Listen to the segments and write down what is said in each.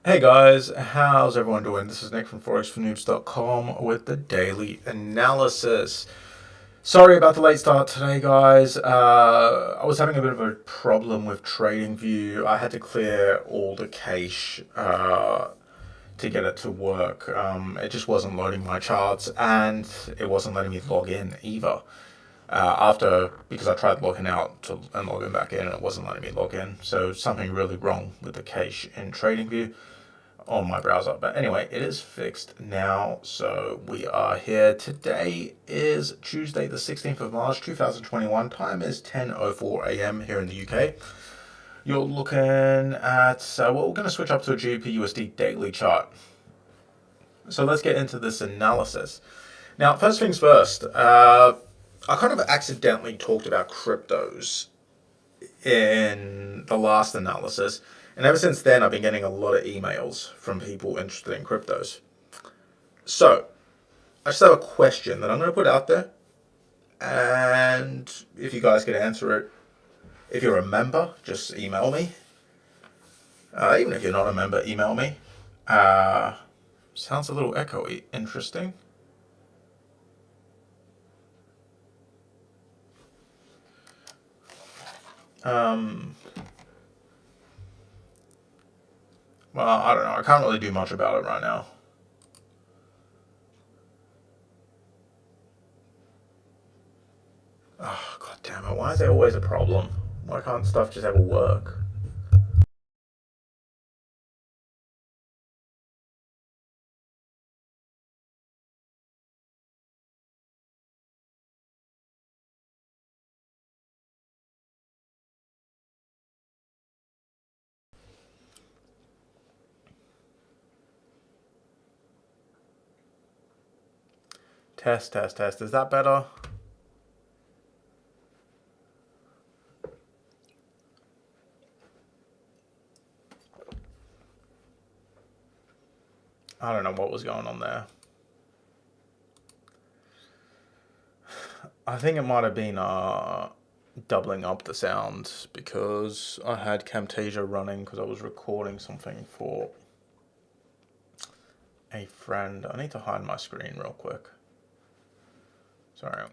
Hey guys, how's everyone doing? This is Nick from ForexForNoobs.com with the daily analysis. Sorry about the late start today, guys. I was having a bit of a problem with TradingView. I had to clear all the cache to get it to work. It just wasn't loading my charts, and it wasn't letting me log in either. Because I tried logging out and logging back in, and it wasn't letting me log in. So something really wrong with the cache in TradingView on my browser. But anyway, it is fixed now. So we are here. Today is Tuesday, the 16th of March, 2021. Time is 10:04 a.m. here in the UK. You're looking at, well, we're going to switch up to a GBP USD daily chart. So let's get into this analysis. Now, first things first, I kind of accidentally talked about cryptos in the last analysis. And ever since then, I've been getting a lot of emails from people interested in cryptos. So, I just have a question that I'm going to put out there. And if you guys could answer it, if you're a member, just email me. Even if you're not a member, email me. Sounds a little echoey. Interesting. Well, I don't know. I can't really do much about it right now. Oh, god damn it. Why is there always a problem? Why can't stuff just ever work? Test, test, test. Is that better? I don't know what was going on there. I think it might have been doubling up the sound because I had Camtasia running because I was recording something for a friend. I need to hide my screen real quick. Sorry.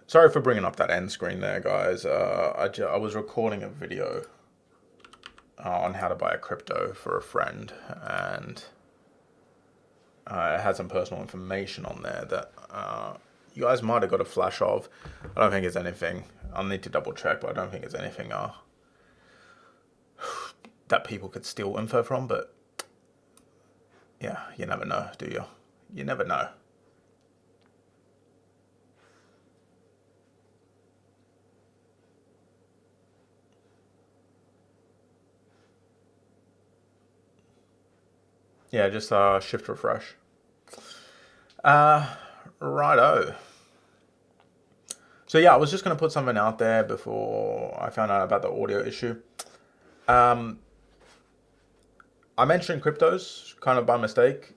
Sorry for bringing up that end screen there, guys. I was recording a video on how to buy a crypto for a friend, and it had some personal information on there that you guys might have got a flash of. I don't think it's anything. I'll need to double check, but I don't think it's anything that people could steal info from. But yeah, you never know, do you? You never know. Yeah, just shift refresh. Righto. So yeah, I was just going to put something out there before I found out about the audio issue. I mentioned cryptos kind of by mistake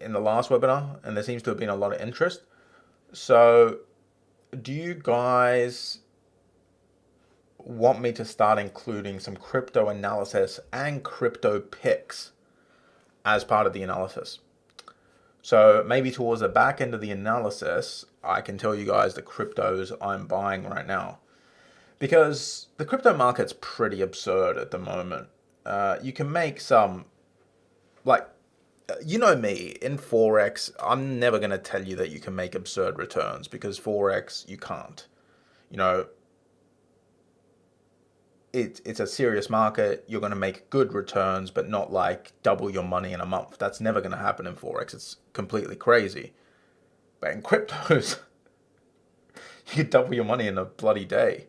in the last webinar, and there seems to have been a lot of interest. So do you guys want me to start including some crypto analysis and crypto picks as part of the analysis? So maybe towards the back end of the analysis, I can tell you guys the cryptos I'm buying right now. Because the crypto market's pretty absurd at the moment. You can make some, like, you know me, in Forex, I'm never going to tell you that you can make absurd returns, because Forex, you can't. You know, it's a serious market. You're going to make good returns, but not like double your money in a month. That's never going to happen in Forex. It's completely crazy. But in cryptos, you could double your money in a bloody day.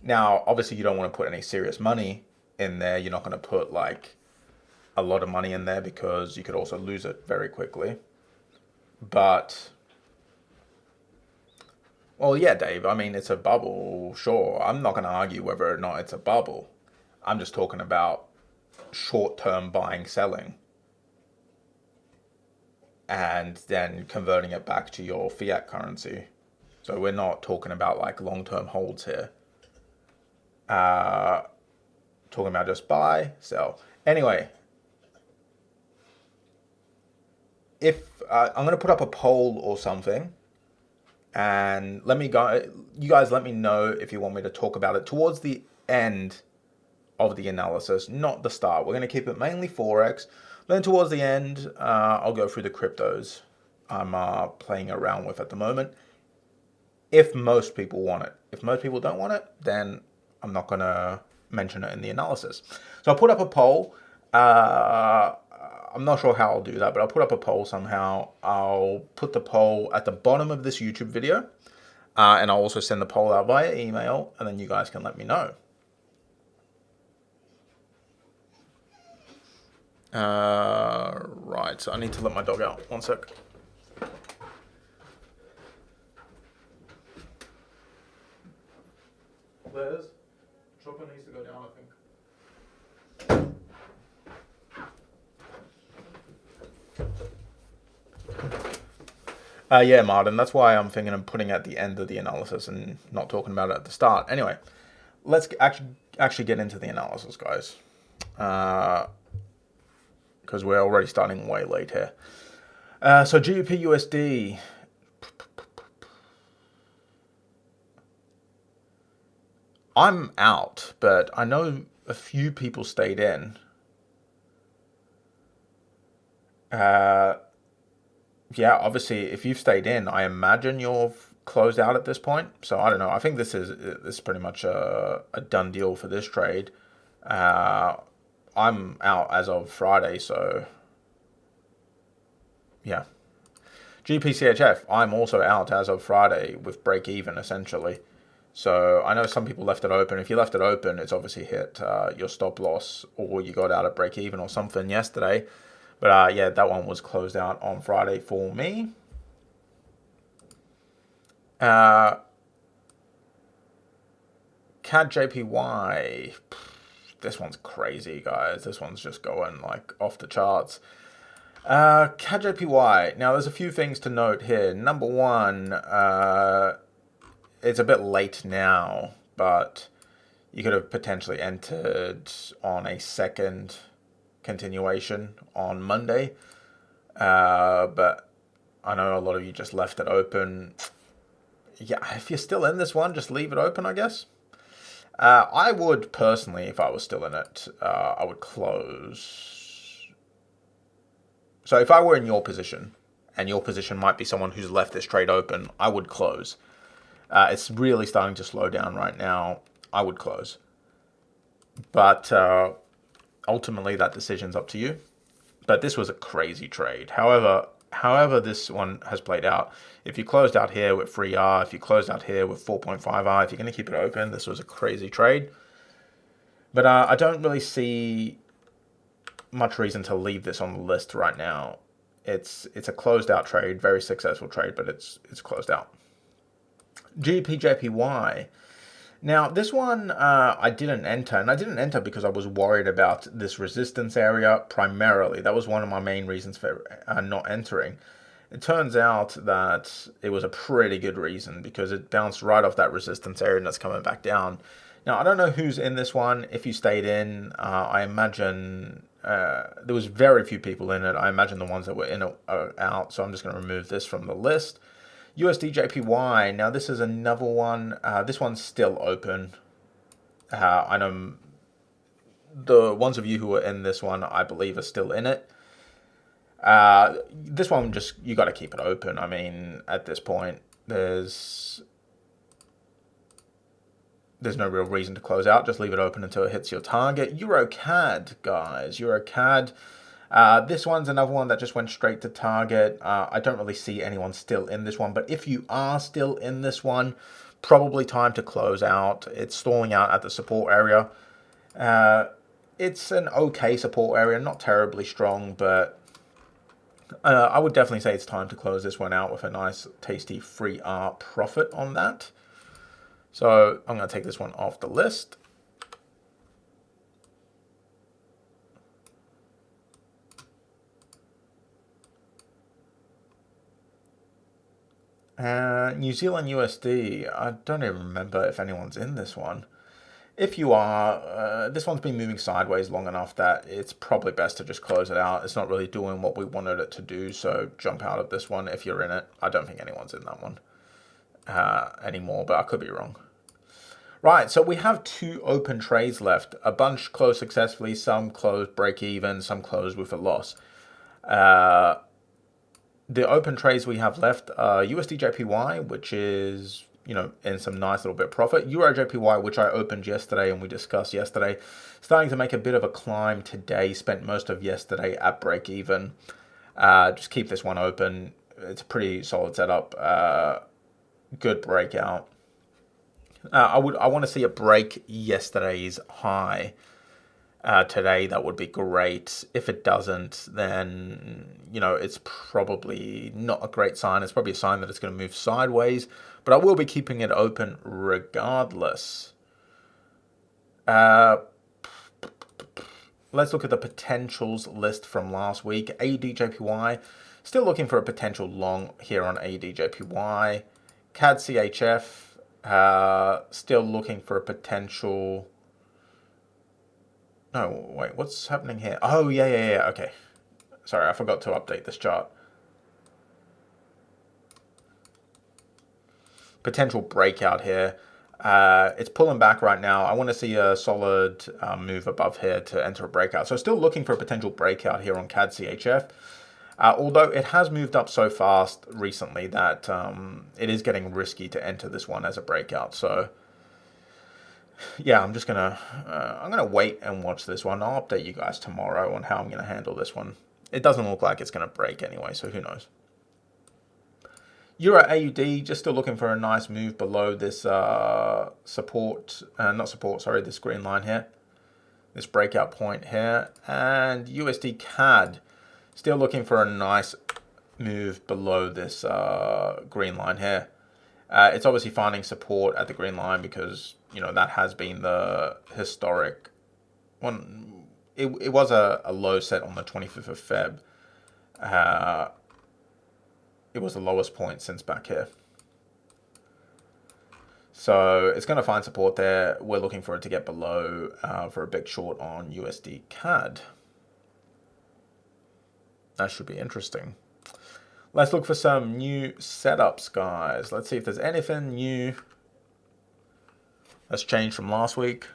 Now, obviously, you don't want to put any serious money in there. You're not going to put like a lot of money in there because you could also lose it very quickly. But, well, yeah, Dave, I mean, it's a bubble, sure. I'm not going to argue whether or not it's a bubble. I'm just talking about short-term buying, selling, and then converting it back to your fiat currency. So we're not talking about like long-term holds here. Talking about just buy, sell. Anyway, if I'm going to put up a poll or something, and you guys let me know if you want me to talk about it towards the end of the analysis, not the start. We're going to keep it mainly Forex. Then towards the end, I'll go through the cryptos I'm playing around with at the moment. If most people want it. If most people don't want it, then I'm not going to mention it in the analysis. So I'll put up a poll. I'm not sure how I'll do that, but I'll put up a poll somehow. I'll put the poll at the bottom of this YouTube video, and I'll also send the poll out via email, and then you guys can let me know. Right, so I need to let my dog out. One sec. Liz, chopper needs to go down, I think. Yeah, Martin, that's why I'm thinking of putting it at the end of the analysis and not talking about it at the start. Anyway, let's actually get into the analysis, guys. Because we're already starting way late here. So GBP USD. I'm out, but I know a few people stayed in. Yeah, obviously, if you've stayed in, I imagine you've closed out at this point. So I don't know. I think this is pretty much a done deal for this trade. I'm out as of Friday, so yeah. GBP CHF, I'm also out as of Friday with break even essentially. So I know some people left it open. If you left it open, it's obviously hit your stop loss, or you got out at break even or something yesterday. But yeah, that one was closed out on Friday for me. CADJPY. This one's crazy, guys. This one's just going like off the charts. CADJPY. Now, there's a few things to note here. Number one, it's a bit late now, but you could have potentially entered on a second continuation on Monday. But I know a lot of you just left it open. Yeah, if you're still in this one, just leave it open, I guess. I would personally, if I was still in it, I would close. So if I were in your position, and your position might be someone who's left this trade open, I would close. It's really starting to slow down right now. I would close. But ultimately, that decision's up to you. But this was a crazy trade. However this one has played out, if you closed out here with 3R, if you closed out here with 4.5R, if you're going to keep it open, this was a crazy trade. But I don't really see much reason to leave this on the list right now. It's a closed out trade, very successful trade, but it's closed out. EURJPY. Now, this one I didn't enter, and I didn't enter because I was worried about this resistance area primarily. That was one of my main reasons for not entering. It turns out that it was a pretty good reason because it bounced right off that resistance area and it's coming back down. Now, I don't know who's in this one. If you stayed in, I imagine there was very few people in it. I imagine the ones that were in are out, so I'm just going to remove this from the list. USDJPY. Now this is another one. This one's still open. I know the ones of you who are in this one, I believe, are still in it. This one, just you got to keep it open. I mean, at this point, there's no real reason to close out. Just leave it open until it hits your target. EURCAD, guys. EURCAD. This one's another one that just went straight to target. I don't really see anyone still in this one, but if you are still in this one, probably time to close out. It's stalling out at the support area. It's an okay support area, not terribly strong, but I would definitely say it's time to close this one out with a nice, tasty 3R profit on that. So I'm going to take this one off the list. New Zealand USD, I don't even remember if anyone's in this one. If you are, this one's been moving sideways long enough that it's probably best to just close it out. It's not really doing what we wanted it to do, so jump out of this one if you're in it. I don't think anyone's in that one anymore, but I could be wrong. Right, so we have 2 open trades left. A bunch closed successfully, some closed break even, some closed with a loss. The open trades we have left are USDJPY, which is, you know, in some nice little bit of profit. EURJPY, which I opened yesterday and we discussed yesterday, starting to make a bit of a climb today. Spent most of yesterday at break even. Just keep this one open. It's a pretty solid setup. Good breakout. I want to see it break yesterday's high. Today, that would be great. If it doesn't, then, you know, it's probably not a great sign. It's probably a sign that it's going to move sideways, but I will be keeping it open regardless. Let's look at the potentials list from last week. AUDJPY, still looking for a potential long here on AUDJPY. CAD still looking for a potential... No, wait, what's happening here? Oh, yeah, okay. Sorry, I forgot to update this chart. Potential breakout here. It's pulling back right now. I want to see a solid move above here to enter a breakout. So still looking for a potential breakout here on CAD CHF. Although it has moved up so fast recently that it is getting risky to enter this one as a breakout. So... yeah, I'm gonna wait and watch this one. I'll update you guys tomorrow on how I'm gonna handle this one. It doesn't look like it's gonna break anyway, so who knows. Euro AUD, just still looking for a nice move below this this green line here, this breakout point here, and USD CAD, still looking for a nice move below this green line here. It's obviously finding support at the green line because, you know, that has been the historic one. It was a low set on the 25th of Feb. It was the lowest point since back here. So it's going to find support there. We're looking for it to get below for a big short on USD CAD. That should be interesting. Let's look for some new setups, guys. Let's see if there's anything new that's changed from last week.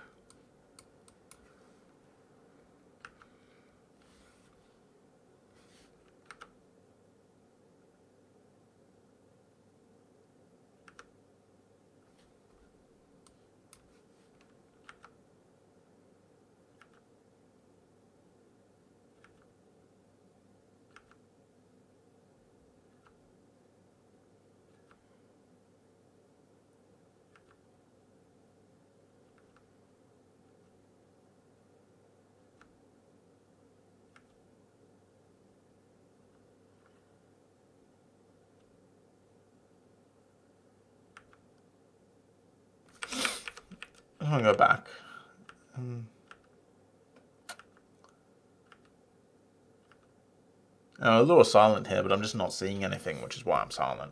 I'm gonna go back. A little silent here, but I'm just not seeing anything, which is why I'm silent.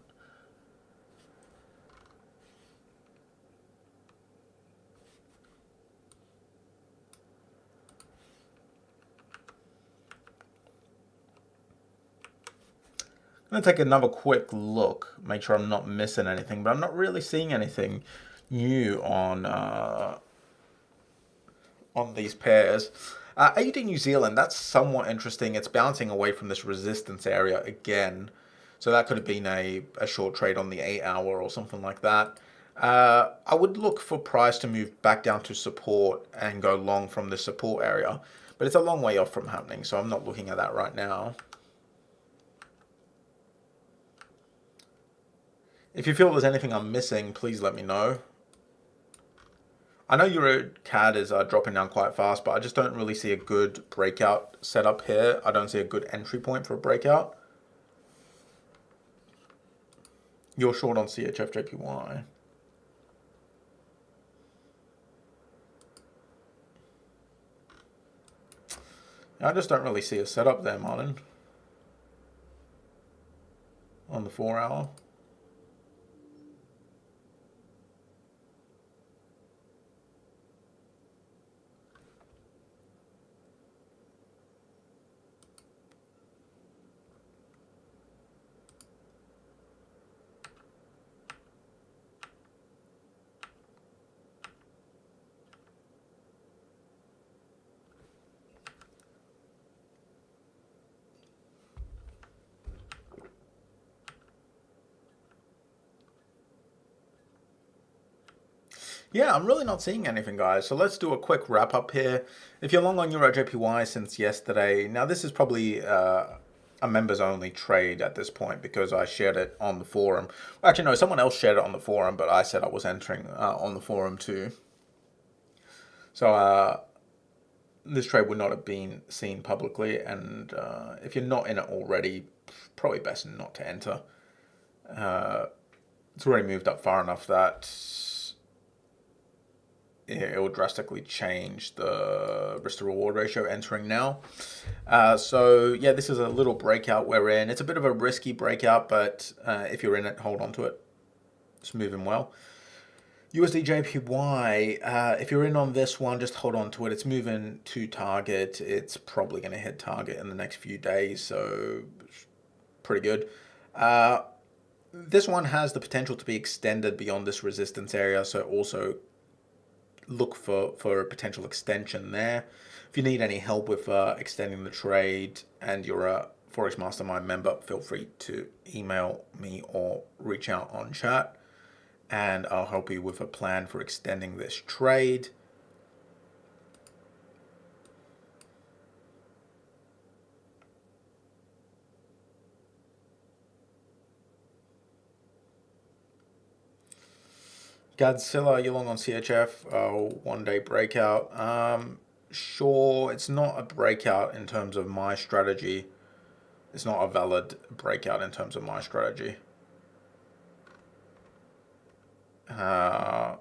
I'm going to take another quick look, make sure I'm not missing anything, but I'm not really seeing anything new on these pairs. AUD New Zealand, that's somewhat interesting. It's bouncing away from this resistance area again. So that could have been a short trade on the 8 hour or something like that. I would look for price to move back down to support and go long from the support area. But it's a long way off from happening, so I'm not looking at that right now. If you feel there's anything I'm missing, please let me know. I know EURJPY is dropping down quite fast, but I just don't really see a good breakout setup here. I don't see a good entry point for a breakout. You're short on CHF-JPY. I just don't really see a setup there, Martin. On the 4 hour. Yeah, I'm really not seeing anything, guys. So let's do a quick wrap up here. If you're long on EURJPY since yesterday, now this is probably a members only trade at this point because I shared it on the forum. Actually, no, someone else shared it on the forum, but I said I was entering on the forum too. So this trade would not have been seen publicly, and if you're not in it already, probably best not to enter. It's already moved up far enough that it will drastically change the risk to reward ratio entering now. So yeah, this is a little breakout we're in. It's a bit of a risky breakout, but if you're in it, hold on to it. It's moving well. USDJPY, if you're in on this one, just hold on to it. It's moving to target. It's probably going to hit target in the next few days, so pretty good. This one has the potential to be extended beyond this resistance area, so also look for a potential extension there. If you need any help with extending the trade and you're a Forex Mastermind member, feel free to email me or reach out on chat, and I'll help you with a plan for extending this trade. Godzilla, you're long on CHF, 1 day breakout. Sure, it's not a breakout in terms of my strategy. It's not a valid breakout in terms of my strategy. But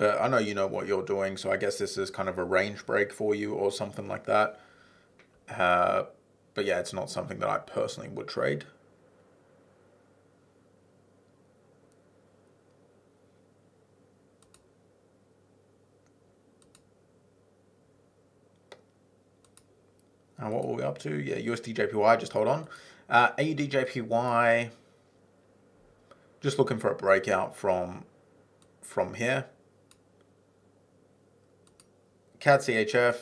I know you know what you're doing, so I guess this is kind of a range break for you or something like that. But yeah, it's not something that I personally would trade. And what were we up to? Yeah, USDJPY, just hold on. AUDJPY, just looking for a breakout from here. CADCHF,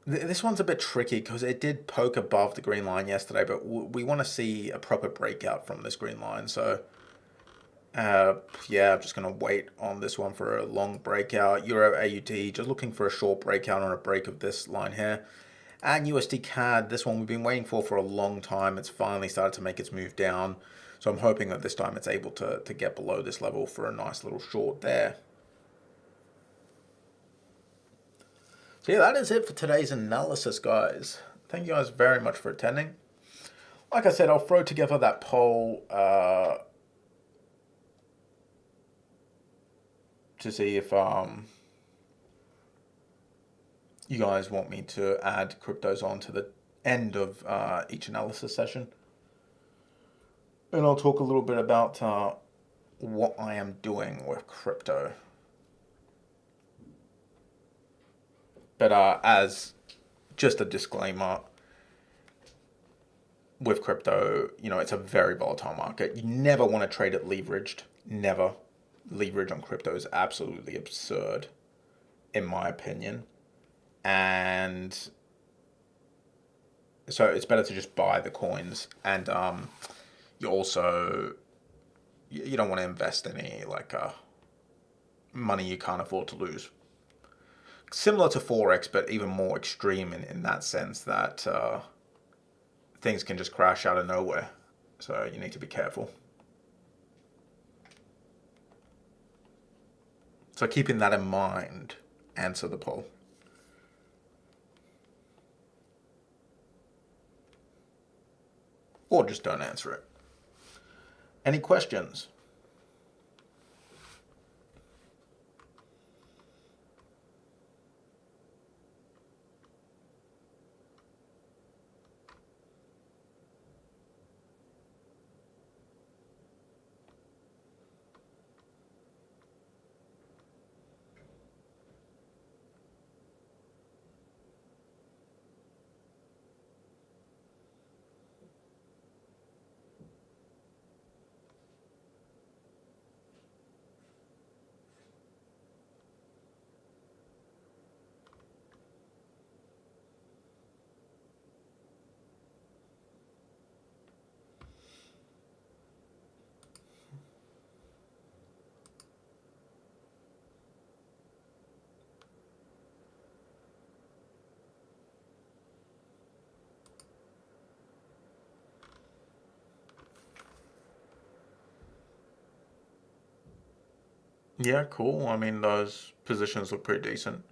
this one's a bit tricky because it did poke above the green line yesterday, but we want to see a proper breakout from this green line. So yeah, I'm just going to wait on this one for a long breakout. Euro AUD, just looking for a short breakout on a break of this line here. And USD CAD, this one we've been waiting for a long time. It's finally started to make its move down. So I'm hoping that this time it's able to get below this level for a nice little short there. So yeah, that is it for today's analysis, guys. Thank you guys very much for attending. Like I said, I'll throw together that poll to see if you guys want me to add cryptos on to the end of each analysis session. And I'll talk a little bit about what I am doing with crypto. But as just a disclaimer, with crypto, you know, it's a very volatile market. You never want to trade it leveraged. Never. Leverage on crypto is absolutely absurd, in my opinion. And so it's better to just buy the coins. And you also, you don't want to invest any like money you can't afford to lose. Similar to Forex, but even more extreme in that sense that things can just crash out of nowhere. So you need to be careful. So keeping that in mind, answer the poll. Or just don't answer it. Any questions? Yeah, cool. I mean, those positions look pretty decent.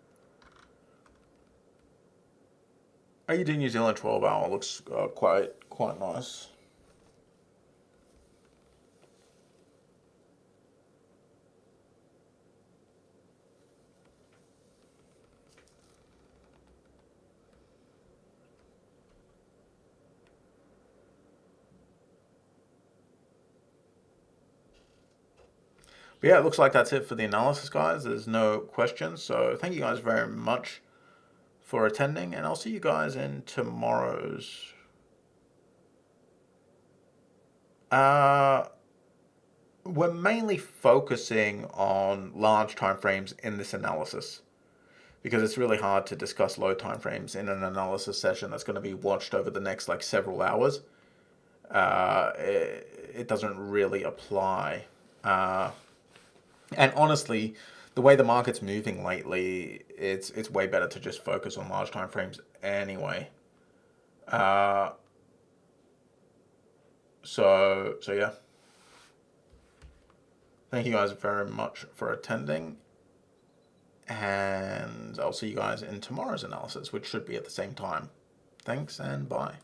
AUD New Zealand 12 hour looks quite nice. But yeah, it looks like that's it for the analysis, guys. There's no questions. So thank you guys very much for attending, and I'll see you guys in tomorrow's. We're mainly focusing on large time frames in this analysis because it's really hard to discuss low time frames in an analysis session that's going to be watched over the next like several hours. It doesn't really apply. And honestly, the way the market's moving lately, it's way better to just focus on large time frames anyway. So yeah. Thank you guys very much for attending. And I'll see you guys in tomorrow's analysis, which should be at the same time. Thanks and bye.